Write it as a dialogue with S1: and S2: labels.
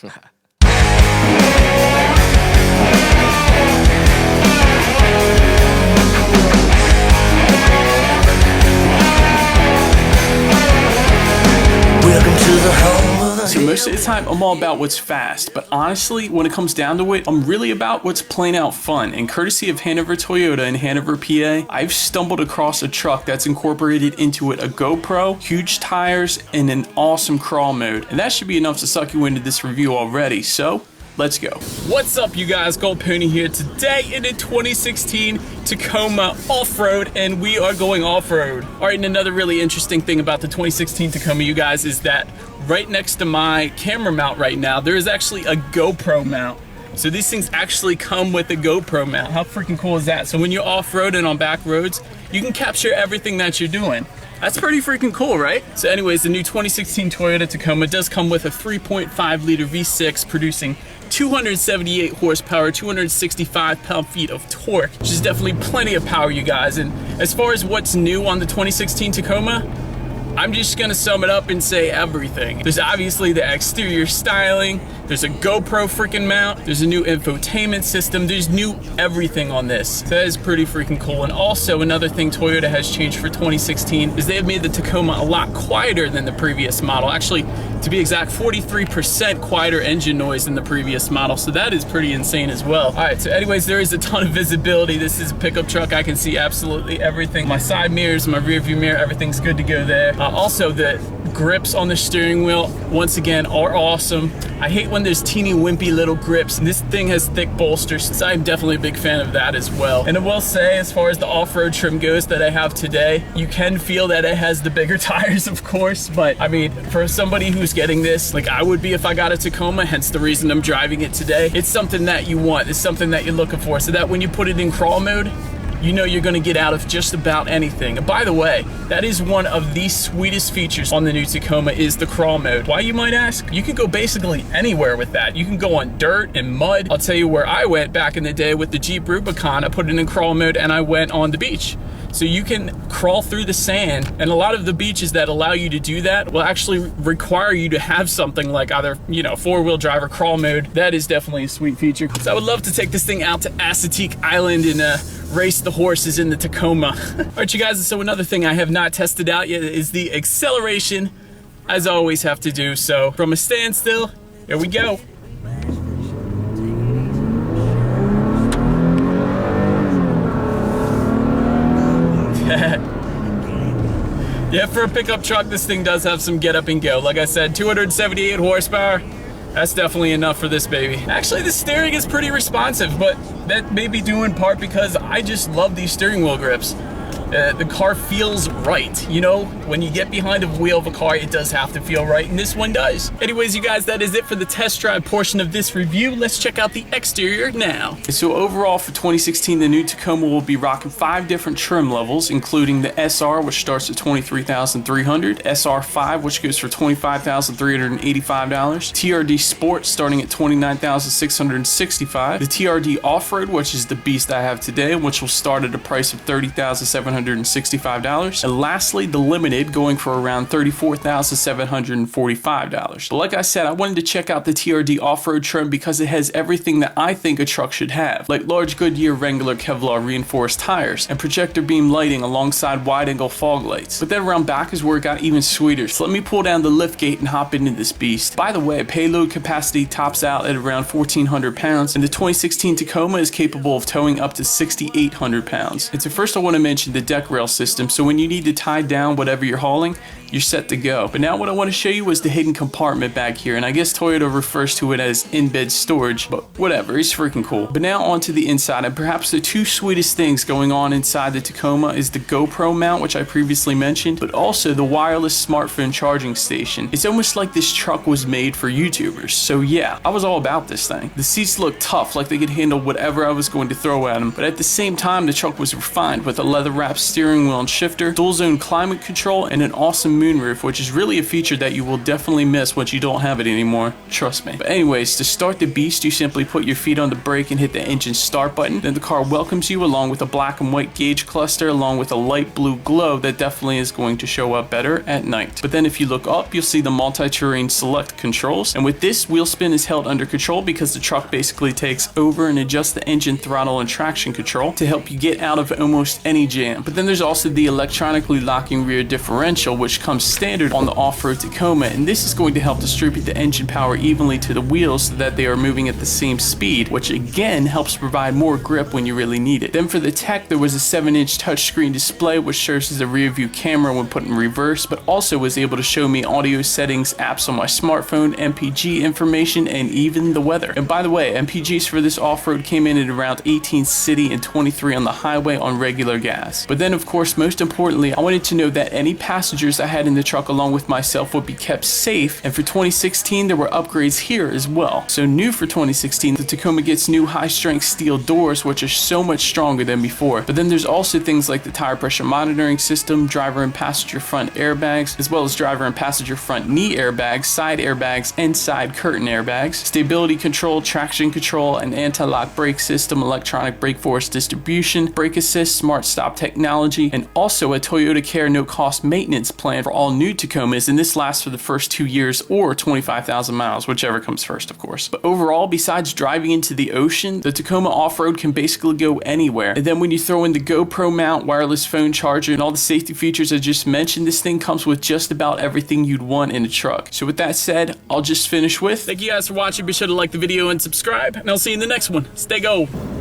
S1: So most of the time I'm all about what's fast, but honestly when it comes down to it, I'm really about what's plain out fun. And courtesy of Hanover Toyota in Hanover, PA, I've stumbled across a truck that's incorporated into it a GoPro, huge tires, and an awesome crawl mode. And that should be enough to suck you into this review already, so let's go. What's up, you guys? Gold Pony here. Today in a 2016 Tacoma Off-Road, and we are going off-road. All right, and another really interesting thing about the 2016 Tacoma, you guys, is that right next to my camera mount right now, there is actually a GoPro mount. So these things actually come with a GoPro mount. How freaking cool is that? So when you're off-roading on back roads, you can capture everything that you're doing. That's pretty freaking cool, right? So anyways, the new 2016 Toyota Tacoma does come with a 3.5 liter V6 producing 278 horsepower, 265 pound-feet of torque, which is definitely plenty of power, you guys. And as far as what's new on the 2016 Tacoma, I'm just gonna sum it up and say everything. There's obviously the exterior styling, there's a GoPro freaking mount, there's a new infotainment system, there's new everything on this. So that is pretty freaking cool. And also another thing Toyota has changed for 2016 is they have made the Tacoma a lot quieter than the previous model. Actually, to be exact, 43% quieter engine noise than the previous model. So that is pretty insane as well. All right, so anyways, there is a ton of visibility. This is a pickup truck. I can see absolutely everything. My side mirrors, my rear view mirror, everything's good to go there. Also, the grips on the steering wheel, once again, are awesome. I hate when there's teeny wimpy little grips. This thing has thick bolsters, so I'm definitely a big fan of that as well. And I will say, as far as the off-road trim goes that I have today, you can feel that it has the bigger tires, of course, but I mean, for somebody who's getting this, like I would be if I got a Tacoma, hence the reason I'm driving it today, it's something that you want, it's something that you're looking for, so that when you put it in crawl mode, you know you're gonna get out of just about anything. And by the way, that is one of the sweetest features on the new Tacoma is the crawl mode. Why, you might ask? You can go basically anywhere with that. You can go on dirt and mud. I'll tell you where I went back in the day with the Jeep Rubicon. I put it in crawl mode and I went on the beach. So you can crawl through the sand, and a lot of the beaches that allow you to do that will actually require you to have something like either, you know, four-wheel drive or crawl mode. That is definitely a sweet feature. So I would love to take this thing out to Assateague Island and race the horses in the Tacoma. All right, you guys, so another thing I have not tested out yet is the acceleration, as I always have to do. So from a standstill, here we go. Yeah, for a pickup truck, this thing does have some get up and go. Like I said, 278 horsepower. That's definitely enough for this baby. Actually, the steering is pretty responsive, but that may be due in part because I just love these steering wheel grips. The car feels right. You know, when you get behind the wheel of a car, it does have to feel right, and this one does. Anyways, you guys, that is it for the test drive portion of this review. Let's check out the exterior now. So overall, for 2016, the new Tacoma will be rocking 5 different trim levels, including the SR, which starts at $23,300, SR5, which goes for $25,385, TRD Sport starting at $29,665, the TRD Off-Road, which is the beast I have today, which will start at a price of $30,765, and lastly the Limited going for around $34,745. But like I said, I wanted to check out the TRD off-road trim because it has everything that I think a truck should have, like large Goodyear Wrangler Kevlar reinforced tires and projector beam lighting alongside wide-angle fog lights. But then around back is where it got even sweeter, so let me pull down the liftgate and hop into this beast. By the way, payload capacity tops out at around 1,400 pounds, and the 2016 Tacoma is capable of towing up to 6,800 pounds. And so first I want to mention the deck rail system, so when you need to tie down whatever you're hauling, you're set to go. But now what I want to show you is the hidden compartment back here, and I guess Toyota refers to it as in-bed storage, but whatever, it's freaking cool. But now onto the inside, and perhaps the 2 sweetest things going on inside the Tacoma is the GoPro mount, which I previously mentioned, but also the wireless smartphone charging station. It's almost like this truck was made for YouTubers, so yeah, I was all about this thing. The seats look tough, like they could handle whatever I was going to throw at them, but at the same time, the truck was refined with a leather-wrapped steering wheel and shifter, dual zone climate control, and an awesome moonroof, which is really a feature that you will definitely miss once you don't have it anymore, trust me. But anyways, to start the beast, you simply put your feet on the brake and hit the engine start button. Then the car welcomes you along with a black and white gauge cluster along with a light blue glow that definitely is going to show up better at night. But then if you look up, you'll see the multi-terrain select controls, and with this, wheel spin is held under control because the truck basically takes over and adjusts the engine throttle and traction control to help you get out of almost any jam. But then there's also the electronically locking rear differential, which comes standard on the off-road Tacoma, and this is going to help distribute the engine power evenly to the wheels so that they are moving at the same speed, which again helps provide more grip when you really need it. Then for the tech, there was a 7-inch touchscreen display which serves as a rear view camera when put in reverse, but also was able to show me audio settings, apps on my smartphone, MPG information, and even the weather. And by the way, MPGs for this off-road came in at around 18 city and 23 on the highway on regular gas. But then of course, most importantly, I wanted to know that any passengers I had in the truck along with myself would be kept safe, and for 2016 there were upgrades here as well. So new for 2016, the Tacoma gets new high-strength steel doors which are so much stronger than before. But then there's also things like the tire pressure monitoring system, driver and passenger front airbags, as well as driver and passenger front knee airbags, side airbags, and side curtain airbags, stability control, traction control, an anti-lock brake system, electronic brake force distribution, brake assist, smart stop technology, and also a Toyota Care no-cost maintenance plan for all new Tacomas, and this lasts for the first 2 years or 25,000 miles, whichever comes first, of course. But overall, besides driving into the ocean, the Tacoma Off-Road can basically go anywhere. And then when you throw in the Gopro Mount, wireless phone charger, and all the safety features I just mentioned, this thing comes with just about everything you'd want in a truck. So with that said, I'll just finish with, thank you guys for watching. Be sure to like the video and subscribe, and I'll see you in the next one. Stay go!